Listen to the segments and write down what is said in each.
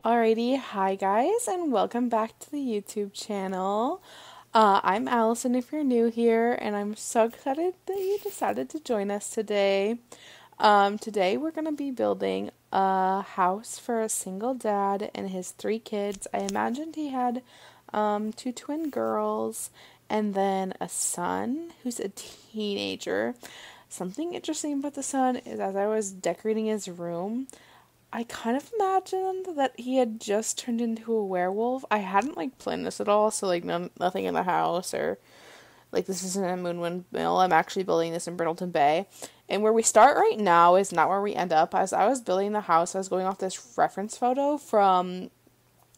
Alrighty, hi guys, and welcome back to the YouTube channel. I'm Allison if you're new here, and I'm so excited that you decided to join us today. Today we're going to be building a house for a single dad and his 3 kids. I imagined he had 2 twin girls and then a son who's a teenager. Something interesting about the son is as I was decorating his room, I kind of imagined that he had just turned into a werewolf. I hadn't, planned this at all, so, nothing in the house, or, this isn't a moon windmill. I'm actually building this in Brindleton Bay. And where we start right now is not where we end up. As I was building the house, I was going off this reference photo from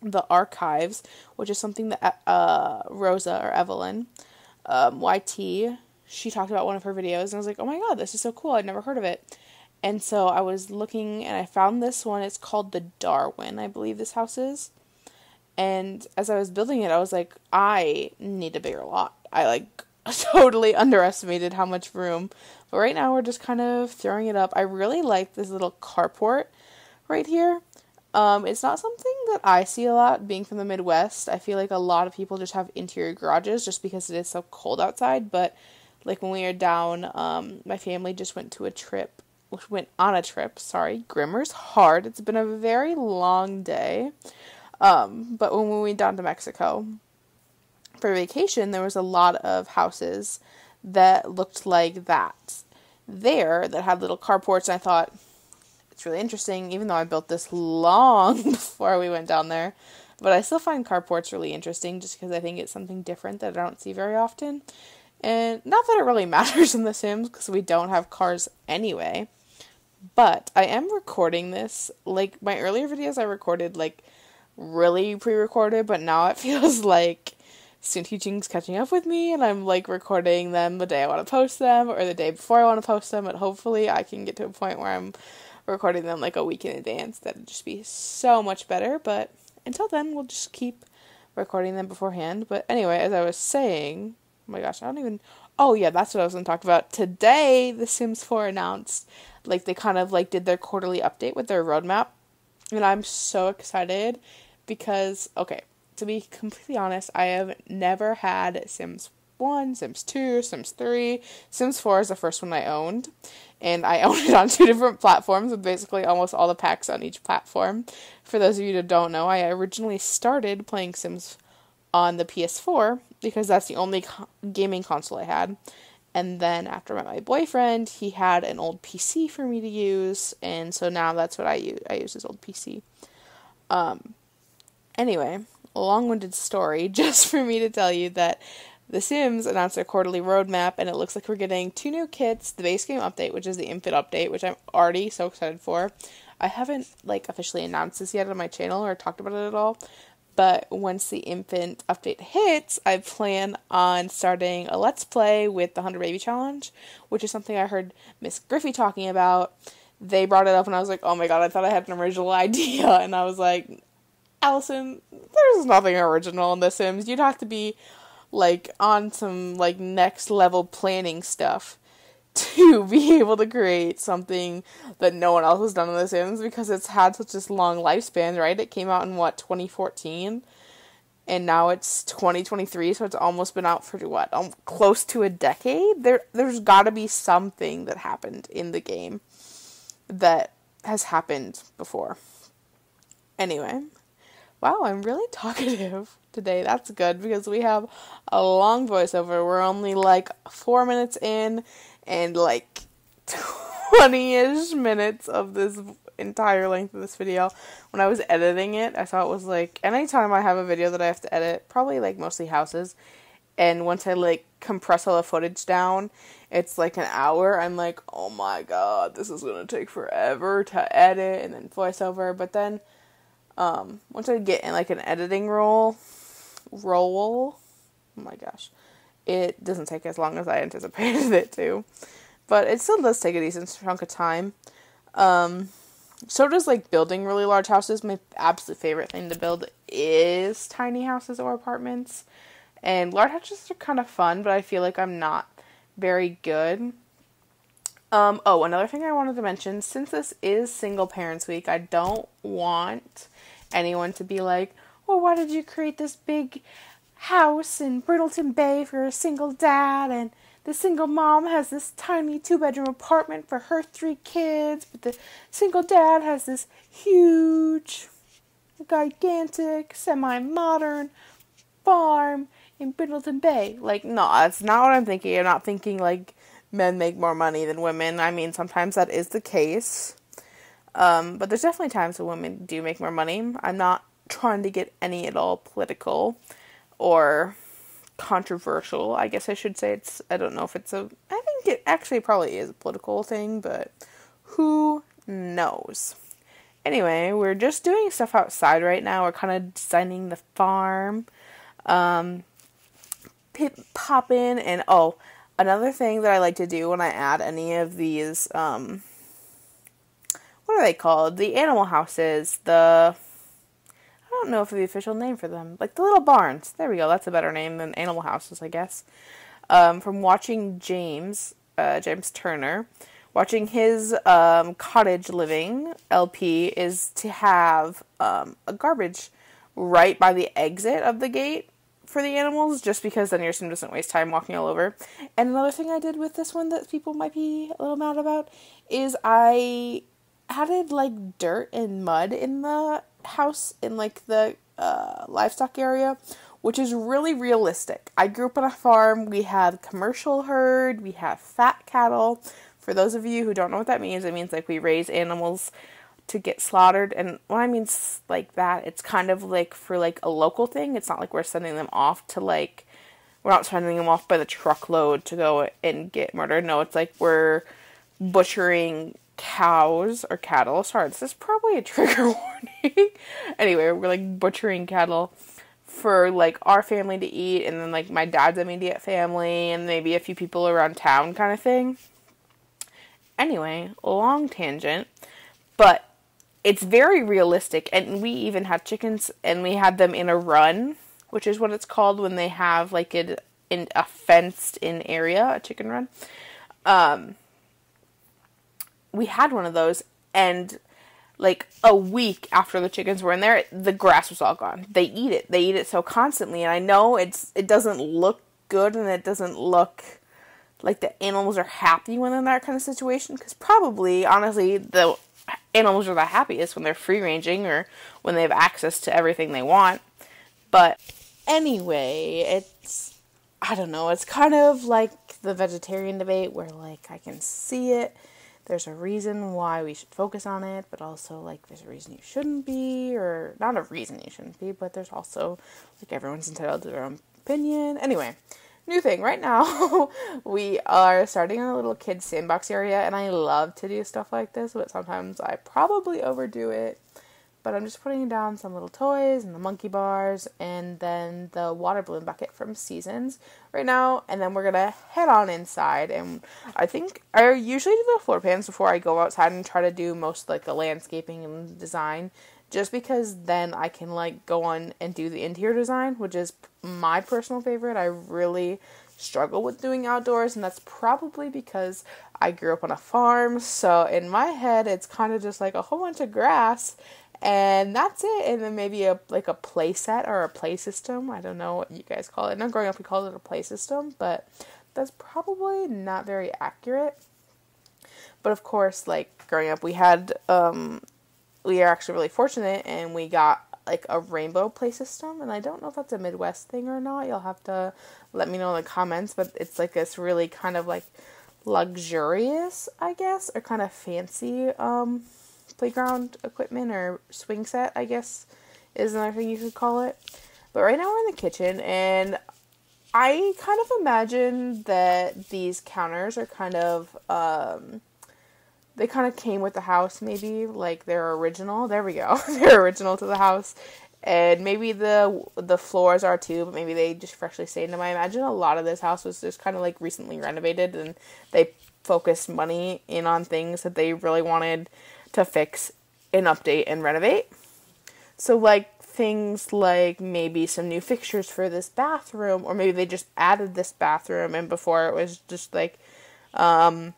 the archives, which is something that, Rosa, or Evelyn, YT, she talked about one of her videos, and I was like, oh my god, this is so cool, I'd never heard of it. And so I was looking, and I found this one. It's called the Darwin, I believe this house is. And as I was building it, I was like, I need a bigger lot. I, totally underestimated how much room. But right now, we're just kind of throwing it up. I really like this little carport right here. It's not something that I see a lot, being from the Midwest. I feel like a lot of people just have interior garages just because it is so cold outside. But, when we were down, my family just went on a trip, Grimmer's hard. It's been a very long day. But when we went down to Mexico for vacation, there was a lot of houses that looked like that there that had little carports, and I thought, it's really interesting, even though I built this long before we went down there. But I still find carports really interesting just because I think it's something different that I don't see very often. And not that it really matters in The Sims because we don't have cars anyway. But I am recording this. My earlier videos I recorded, really pre-recorded, but now it feels like student teaching's catching up with me, and I'm, recording them the day I want to post them, or the day before I want to post them, and hopefully I can get to a point where I'm recording them, a week in advance. That'd just be so much better, but until then, we'll just keep recording them beforehand. But anyway, as I was saying, oh my gosh, oh yeah, that's what I was going to talk about. Today, The Sims 4 announced, they kind of, did their quarterly update with their roadmap, and I'm so excited because, okay, to be completely honest, I have never had Sims 1, Sims 2, Sims 3. Sims 4 is the first one I owned, and I owned it on 2 different platforms with basically almost all the packs on each platform. For those of you that don't know, I originally started playing Sims on the PS4 because that's the only gaming console I had. And then after I met my boyfriend, he had an old PC for me to use, and so now that's what I use. I use his old PC. Anyway, a long-winded story just for me to tell you that The Sims announced their quarterly roadmap, and it looks like we're getting 2 new kits, the base game update, which is the infant update, which I'm already so excited for. I haven't, officially announced this yet on my channel or talked about it at all, but once the infant update hits, I plan on starting a Let's Play with the 100 Baby Challenge, which is something I heard Miss Griffey talking about. They brought it up, and I was like, oh my god, I thought I had an original idea, and I was like, Allison, there's nothing original in The Sims. You'd have to be, on some, next level planning stuff to be able to create something that no one else has done in The Sims, because it's had such this long lifespan, right? It came out in, 2014? And now it's 2023, so it's almost been out for, close to a decade? There's gotta be something that happened in the game that has happened before. Anyway, wow, I'm really talkative today. That's good, because we have a long voiceover. We're only, 4 minutes in, and 20-ish minutes of this entire length of this video. When I was editing it, I thought it was anytime I have a video that I have to edit, probably mostly houses, and once I compress all the footage down, it's an hour. I'm like, oh my god, this is gonna take forever to edit, and then voiceover. But then once I get in an editing roll, oh my gosh, it doesn't take as long as I anticipated it to. But it still does take a decent chunk of time. So does, building really large houses. My absolute favorite thing to build is tiny houses or apartments. And large houses are kind of fun, but I feel like I'm not very good. Another thing I wanted to mention, since this is Single Parents Week, I don't want anyone to be like, well, why did you create this big house in Brindleton Bay for a single dad, and the single mom has this tiny 2-bedroom apartment for her 3 kids, but the single dad has this huge, gigantic, semi-modern farm in Brindleton Bay. Like, no, that's not what I'm thinking. I'm not thinking, like, men make more money than women. I mean, sometimes that is the case. But there's definitely times when women do make more money. I'm not trying to get any at all political or controversial, I guess I should say. I don't know if I think it actually probably is a political thing, but who knows? Anyway, we're just doing stuff outside right now. We're kind of designing the farm, pop in, and another thing that I like to do when I add any of these, what are they called? The animal houses, I don't know if the official name for them, like the little barns. There we go. That's a better name than animal houses, I guess. From watching James Turner, watching his cottage living LP is to have a garbage right by the exit of the gate for the animals, just because then your sim doesn't waste time walking all over. And another thing I did with this one that people might be a little mad about is I added like dirt and mud in the house in like the livestock area, which is really realistic. I grew up on a farm. We had commercial herd. We have fat cattle. For those of you who don't know what that means, it means like we raise animals to get slaughtered. And when I mean like that, it's kind of like for like a local thing. It's not like we're sending them off to like, we're not sending them off by the truckload to go and get murdered. No, it's like we're butchering cows or cattle. Sorry, this is probably a trigger warning. Anyway, we're like butchering cattle for like our family to eat, and then like my dad's immediate family and maybe a few people around town kind of thing. Anyway, long tangent, but it's very realistic. And we even had chickens, and we had them in a run, which is what it's called when they have like in a fenced in area, a chicken run. We had one of those, and like a week after the chickens were in there, the grass was all gone. They eat it so constantly, and I know it doesn't look good, and it doesn't look like the animals are happy when they're in that kind of situation, because probably, honestly, the animals are the happiest when they're free-ranging or when they have access to everything they want. But anyway, I don't know, it's kind of like the vegetarian debate where like I can see it. There's a reason why we should focus on it, but also, like, there's a reason you shouldn't be, or not a reason you shouldn't be, but there's also, like, everyone's entitled to their own opinion. Anyway, new thing. Right now, we are starting a little kids sandbox area, and I love to do stuff like this, but sometimes I probably overdo it. But I'm just putting down some little toys and the monkey bars and then the water balloon bucket from Seasons right now. And then we're going to head on inside. And I think I usually do the floor plans before I go outside and try to do most like the landscaping and design. Just because then I can like go on and do the interior design, which is my personal favorite. I really struggle with doing outdoors, and that's probably because I grew up on a farm. So in my head, it's kind of just like a whole bunch of grass. And that's it. And then maybe a play set or a play system. I don't know what you guys call it. Not growing up, we called it a play system, but that's probably not very accurate. But of course, like growing up, we had, we are actually really fortunate, and we got like a rainbow play system. And I don't know if that's a Midwest thing or not. You'll have to let me know in the comments. But it's like this really kind of like luxurious, I guess, or kind of fancy, playground equipment or swing set, I guess, is another thing you could call it. But right now we're in the kitchen, and I kind of imagine that these counters are kind of, they kind of came with the house, maybe, like they're original. There we go. They're original to the house. And maybe the floors are too, but maybe they just freshly stained them. I imagine a lot of this house was just kind of like recently renovated, and they focused money in on things that they really wanted to fix and update and renovate. So like things like maybe some new fixtures for this bathroom, or maybe they just added this bathroom, and before it was just like a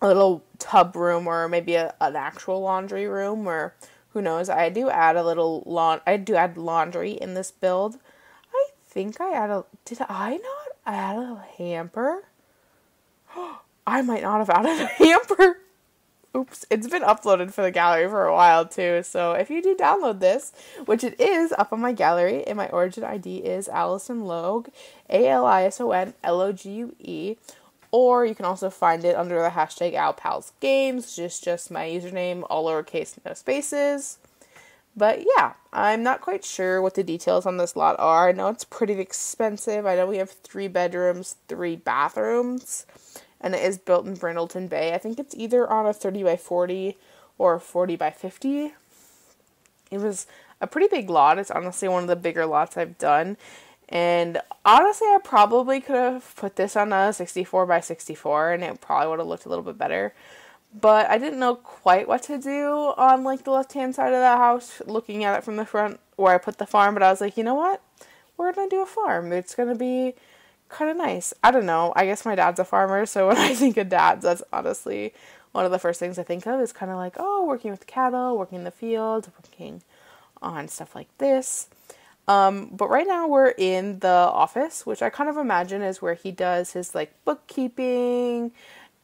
little tub room, or maybe an actual laundry room, or who knows? I do add a little I do add laundry in this build. I think did I not add a hamper? I might not have added a hamper. Oops, it's been uploaded for the gallery for a while too, so if you do download this, which it is up on my gallery, and my origin ID is alisonlogue, ALISONLOGUE, or you can also find it under the hashtag #AlPalsGames, which is just my username, all lowercase, no spaces. But yeah, I'm not quite sure what the details on this lot are. I know it's pretty expensive. I know we have 3 bedrooms, 3 bathrooms. And it is built in Brindleton Bay. I think it's either on a 30 by 40 or a 40 by 50. It was a pretty big lot. It's honestly one of the bigger lots I've done. And honestly, I probably could have put this on a 64 by 64 and it probably would have looked a little bit better. But I didn't know quite what to do on like the left-hand side of the house, looking at it from the front where I put the farm. But I was like, you know what? We're going to do a farm. It's going to be kind of nice. I don't know. I guess my dad's a farmer, so when I think of dads, that's honestly one of the first things I think of is kind of like, oh, working with cattle, working in the field, working on stuff like this. But right now we're in the office, which I kind of imagine is where he does his like bookkeeping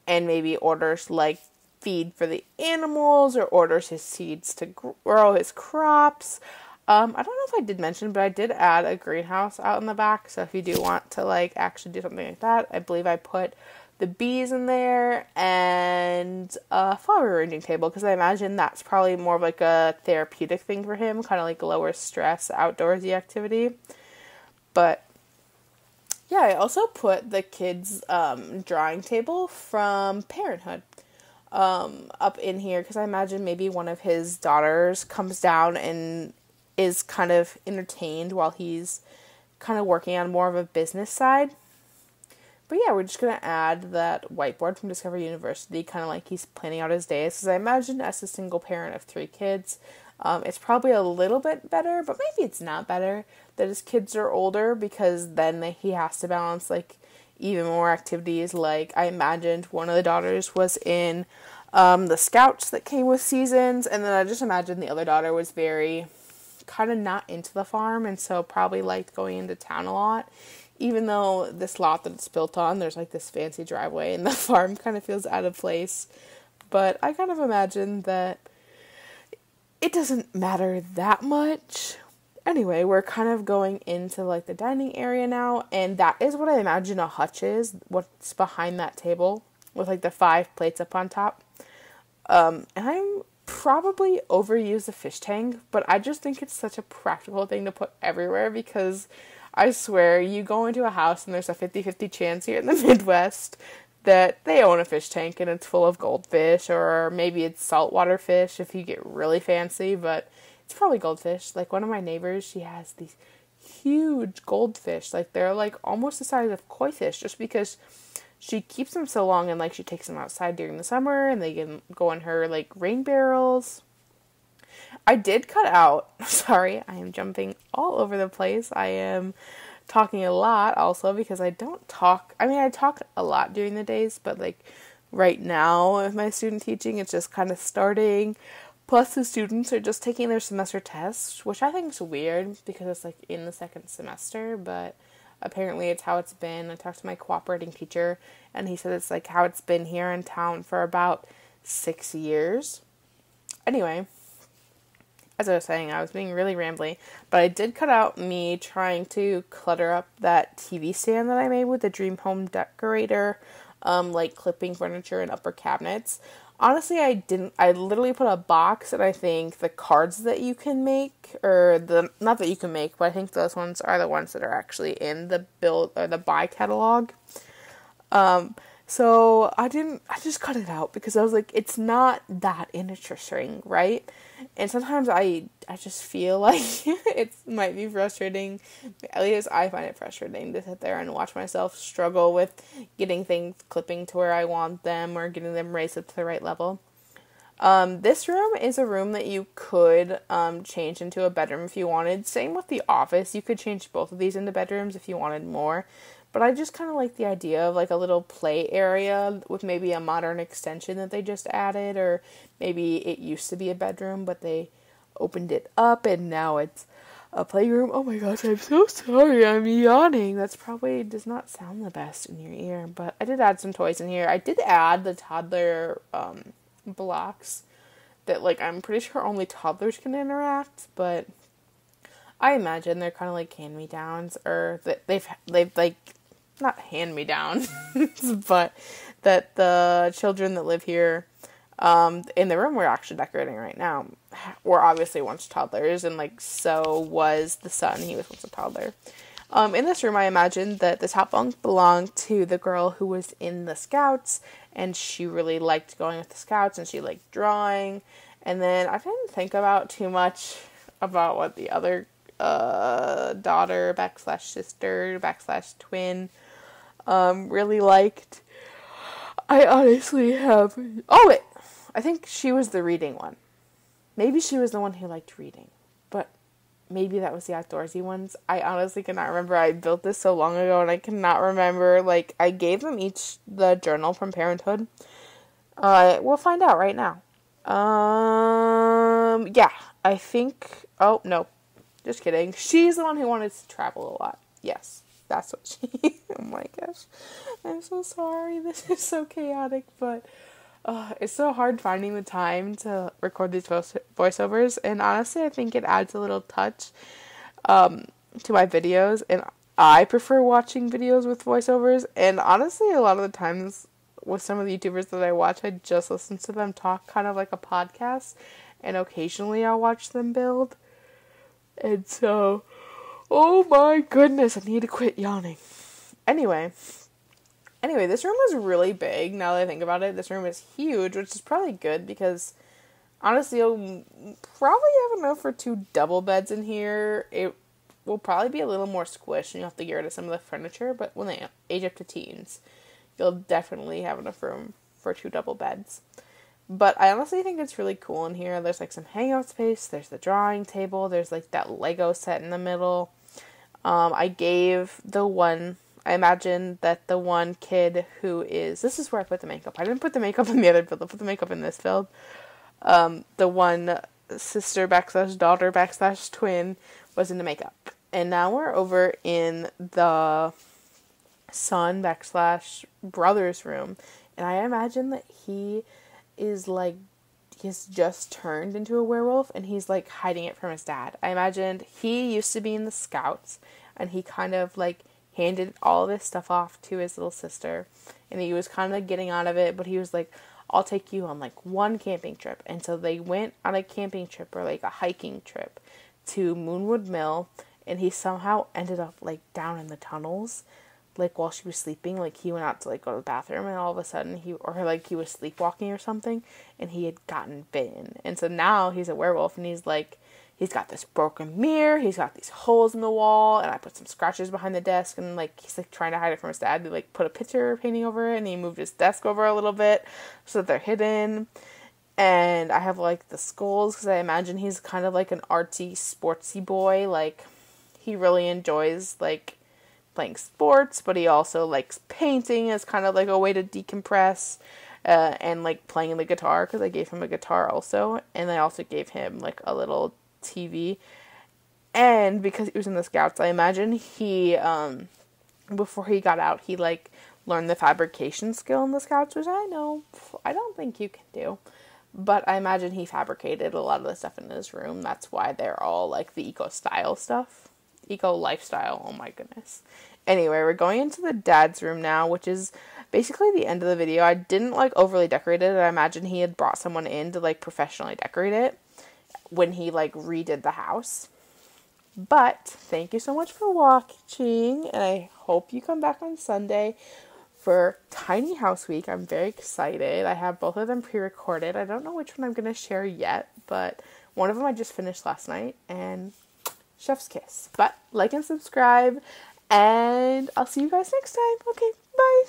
and maybe orders like feed for the animals or orders his seeds to grow his crops. I don't know if I did mention, but I did add a greenhouse out in the back. So if you do want to like actually do something like that, I believe I put the bees in there and a flower arranging table because I imagine that's probably more of like a therapeutic thing for him, kind of like lower stress outdoorsy activity. But yeah, I also put the kids' drawing table from Parenthood up in here because I imagine maybe one of his daughters comes down and is kind of entertained while he's kind of working on more of a business side. But yeah, we're just going to add that whiteboard from Discovery University, kind of like he's planning out his days. Because I imagine as a single parent of 3 kids, it's probably a little bit better, but maybe it's not better that his kids are older because then he has to balance like even more activities. Like I imagined one of the daughters was in the scouts that came with seasons, and then I just imagined the other daughter was very kind of not into the farm and so probably liked going into town a lot, even though this lot that it's built on, there's like this fancy driveway and the farm kind of feels out of place. But I kind of imagine that it doesn't matter that much. Anyway, we're kind of going into like the dining area now, and that is what I imagine a hutch is, what's behind that table with like the 5 plates up on top. And I'm probably overuse the fish tank, but I just think it's such a practical thing to put everywhere because I swear you go into a house and there's a 50-50 chance here in the Midwest that they own a fish tank and it's full of goldfish, or maybe it's saltwater fish if you get really fancy, but it's probably goldfish. Like one of my neighbors, she has these huge goldfish, like they're like almost the size of koi fish, just because she keeps them so long and like she takes them outside during the summer and they can go in her like rain barrels. I did cut out, sorry, I am jumping all over the place. I am talking a lot also because I talk a lot during the days, but like right now with my student teaching, it's just kind of starting. Plus the students are just taking their semester tests, which I think is weird because it's like in the second semester, but apparently it's how it's been. I talked to my cooperating teacher and he said it's like how it's been here in town for about 6 years. Anyway, as I was saying, I was being really rambly, but I did cut out me trying to clutter up that TV stand that I made with the Dream Home Decorator, like clipping furniture and upper cabinets. Honestly, I literally put a box, and I think the cards that you can make, not that you can make, but I think those ones are the ones that are actually in the build, or the buy catalog. So I just cut it out, because I was like, it's not that interesting, right? And sometimes I just feel like it might be frustrating, at least I find it frustrating to sit there and watch myself struggle with getting things clipping to where I want them, or getting them raised up to the right level. This room is a room that you could change into a bedroom if you wanted. Same with the office, you could change both of these into bedrooms if you wanted more. But I just kind of like the idea of like a little play area with maybe a modern extension that they just added, or maybe it used to be a bedroom, but they opened it up, and now it's a playroom. Oh my gosh, I'm so sorry, I'm yawning. That's probably does not sound the best in your ear, but I did add some toys in here. I did add the toddler blocks that, like, I'm pretty sure only toddlers can interact, but I imagine they're kind of like hand-me-downs, or that they've like, not hand-me-downs, but that the children that live here in the room we're actually decorating right now were obviously once toddlers, and like so was the son. He was once a toddler. In this room, I imagined that the top bunk belonged to the girl who was in the Scouts, and she really liked going with the Scouts, and she liked drawing. And then I didn't think about too much about what the other daughter / sister / twin really liked. I honestly have... Oh, wait! I think she was the reading one. Maybe she was the one who liked reading. But maybe that was the outdoorsy ones. I honestly cannot remember. I built this so long ago and I cannot remember. Like, I gave them each the journal from Parenthood. We'll find out right now. Yeah. I think... Oh, no. Just kidding. She's the one who wanted to travel a lot. Yes. That's what she... Oh my gosh. I'm so sorry. This is so chaotic, but... it's so hard finding the time to record these voiceovers, and honestly, I think it adds a little touch to my videos, and I prefer watching videos with voiceovers, and honestly, a lot of the times with some of the YouTubers that I watch, I just listen to them talk kind of like a podcast, and occasionally I'll watch them build, and so, oh my goodness, I need to quit yawning. Anyway, this room is really big, now that I think about it. This room is huge, which is probably good, because, honestly, you'll probably have enough for 2 double beds in here. It will probably be a little more squished, and you'll have to get rid of some of the furniture, but when they age up to teens, you'll definitely have enough room for 2 double beds. But I honestly think it's really cool in here. There's, like, some hangout space, there's the drawing table, there's, like, that Lego set in the middle. I imagine that the one kid who is... This is where I put the makeup. I didn't put the makeup in the other build. I put the makeup in this build. The one sister / daughter / twin was in the makeup. And now we're over in the son / brother's room. And I imagine that he is like... He's just turned into a werewolf. And he's like hiding it from his dad. I imagined he used to be in the Scouts. And he kind of like... handed all this stuff off to his little sister, and he was kind of getting out of it, but he was like, I'll take you on like one camping trip. And so they went on a camping trip, or like a hiking trip, to Moonwood Mill, and he somehow ended up like down in the tunnels, like while she was sleeping. Like he went out to like go to the bathroom, and all of a sudden he was sleepwalking or something, and he had gotten bitten. And so now he's a werewolf, and he's like, he's got this broken mirror, he's got these holes in the wall, and I put some scratches behind the desk, and, like, he's, like, trying to hide it from his dad. He, like, put a picture painting over it, and he moved his desk over a little bit so that they're hidden. And I have, like, the skulls, because I imagine he's kind of, like, an artsy, sportsy boy. Like, he really enjoys, like, playing sports, but he also likes painting as kind of, like, a way to decompress. And, like, playing the guitar, because I gave him a guitar also. And I also gave him, like, a little TV, and because he was in the Scouts, I imagine he, before he got out, he, like, learned the fabrication skill in the Scouts, which I don't think you can do, but I imagine he fabricated a lot of the stuff in his room. That's why they're all, like, the eco-style stuff, eco-lifestyle, oh my goodness. Anyway, we're going into the dad's room now, which is basically the end of the video. I didn't, like, overly decorate it. I imagine he had brought someone in to, like, professionally decorate it when he, like, redid the house. But thank you so much for watching, and I hope you come back on Sunday for Tiny House Week. I'm very excited. I have both of them pre-recorded. I don't know which one I'm going to share yet, but one of them I just finished last night, and chef's kiss. But like and subscribe, and I'll see you guys next time. Okay, bye!